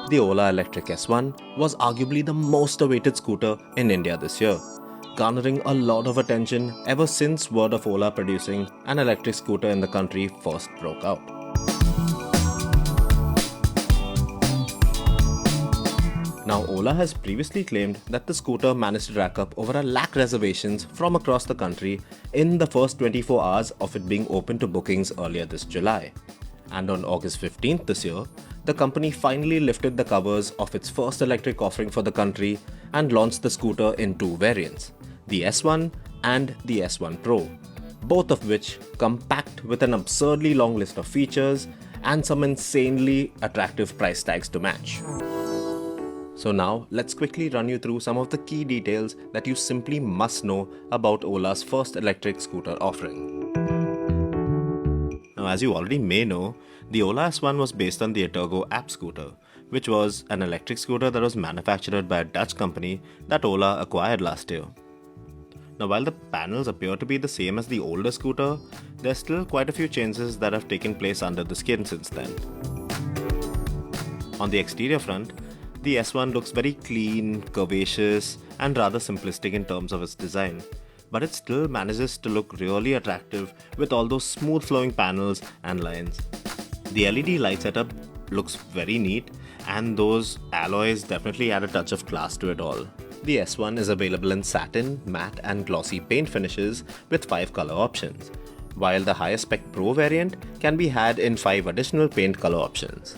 The Ola Electric S1 was arguably the most awaited scooter in India this year, garnering a lot of attention ever since word of Ola producing an electric scooter in the country first broke out. Now, Ola has previously claimed that the scooter managed to rack up over 1 lakh reservations from across the country in the first 24 hours of it being open to bookings earlier this July. And on August 15th this year, the company finally lifted the covers of its first electric offering for the country and launched the scooter in two variants, the S1 and the S1 Pro, both of which come packed with an absurdly long list of features and some insanely attractive price tags to match. So now, let's quickly run you through some of the key details that you simply must know about Ola's first electric scooter offering. Now, as you already may know, the Ola S1 was based on the Etergo app scooter, which was an electric scooter that was manufactured by a Dutch company that Ola acquired last year. Now, while the panels appear to be the same as the older scooter, there's still quite a few changes that have taken place under the skin since then. On the exterior front, the S1 looks very clean, curvaceous, and rather simplistic in terms of its design, but it still manages to look really attractive with all those smooth flowing panels and lines. The LED light setup looks very neat, and those alloys definitely add a touch of class to it all. The S1 is available in satin, matte, and glossy paint finishes with 5 color options, while the higher spec Pro variant can be had in 5 additional paint color options.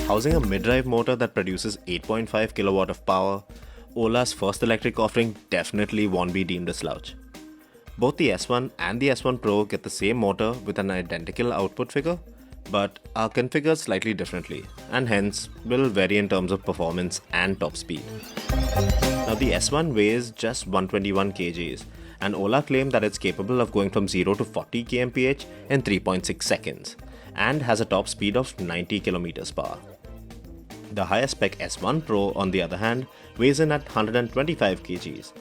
Housing a mid-drive motor that produces 8.5 kW of power, Ola's first electric offering definitely won't be deemed a slouch. Both the S1 and the S1 Pro get the same motor with an identical output figure, but are configured slightly differently, and hence will vary in terms of performance and top speed. Now, the S1 weighs just 121 kgs, and Ola claimed that it's capable of going from 0 to 40 kmph in 3.6 seconds, and has a top speed of 90 km/h. The higher spec S1 Pro, on the other hand, weighs in at 125 kgs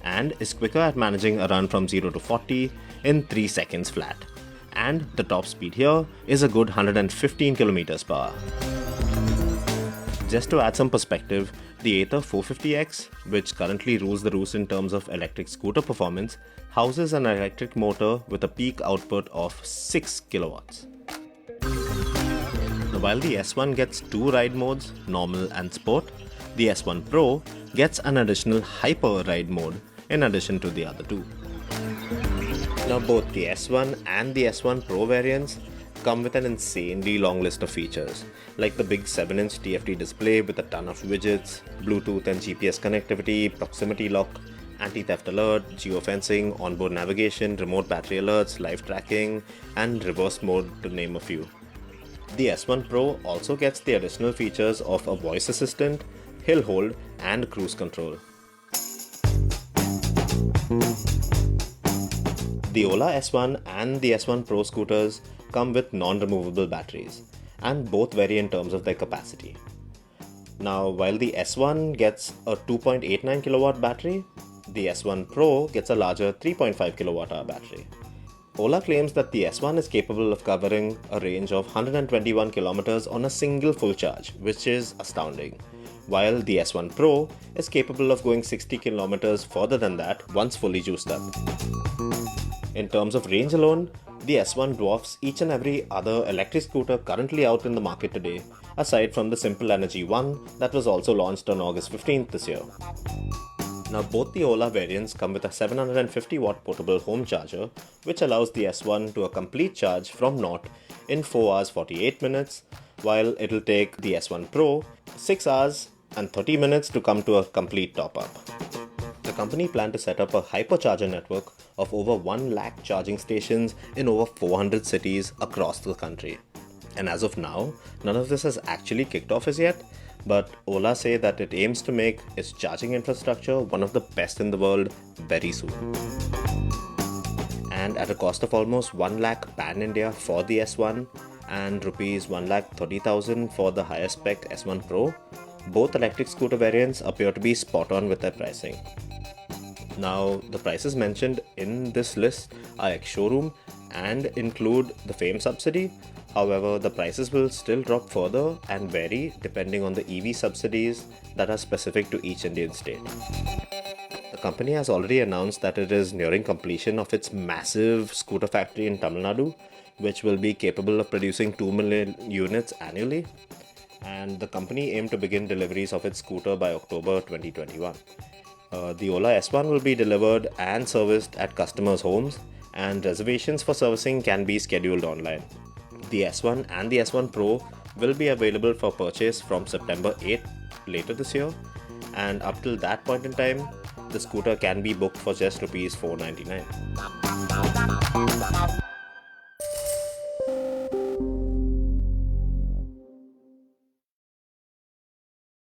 and is quicker at managing a run from 0 to 40 in 3 seconds flat, and the top speed here is a good 115 km/h. Just to add some perspective, the Ather 450X, which currently rules the roost in terms of electric scooter performance, houses an electric motor with a peak output of 6 kilowatts. While the S1 gets 2 ride modes, normal and sport, the S1 Pro gets an additional hyper ride mode in addition to the other two. Now, both the S1 and the S1 Pro variants come with an insanely long list of features, like the big 7-inch TFT display with a ton of widgets, Bluetooth and GPS connectivity, proximity lock, anti-theft alert, geofencing, onboard navigation, remote battery alerts, live tracking, and reverse mode, to name a few. The S1 Pro also gets the additional features of a voice assistant, hill hold, and cruise control. The Ola S1 and the S1 Pro scooters come with non-removable batteries, and both vary in terms of their capacity. Now, while the S1 gets a 2.89 kilowatt battery, the S1 Pro gets a larger 3.5 kilowatt hour battery. Ola claims that the S1 is capable of covering a range of 121 kilometers on a single full charge, which is astounding, while the S1 Pro is capable of going 60 kilometers further than that once fully juiced up. In terms of range alone, the S1 dwarfs each and every other electric scooter currently out in the market today, aside from the Simple Energy 1 that was also launched on August 15th this year. Now, both the Ola variants come with a 750 watt portable home charger, which allows the S1 to a complete charge from 0 in 4 hours 48 minutes, while it'll take the S1 Pro 6 hours and 30 minutes to come to a complete top-up. The company planned to set up a hypercharger network of over 1 lakh charging stations in over 400 cities across the country. And as of now, none of this has actually kicked off as yet, but Ola say that it aims to make its charging infrastructure one of the best in the world very soon. And at a cost of almost 1 lakh pan-India for the S1 and rupees 1,30,000 for the higher spec S1 Pro, both electric scooter variants appear to be spot on with their pricing. Now, the prices mentioned in this list are ex-showroom and include the FAME subsidy, However, the prices will still drop further and vary depending on the EV subsidies that are specific to each Indian state. The company has already announced that it is nearing completion of its massive scooter factory in Tamil Nadu, which will be capable of producing 2 million units annually. And the company aimed to begin deliveries of its scooter by October 2021. The Ola S1 will be delivered and serviced at customers' homes, and reservations for servicing can be scheduled online. The S1 and the S1 Pro will be available for purchase from September 8th later this year, and up till that point in time, the scooter can be booked for just Rs 499.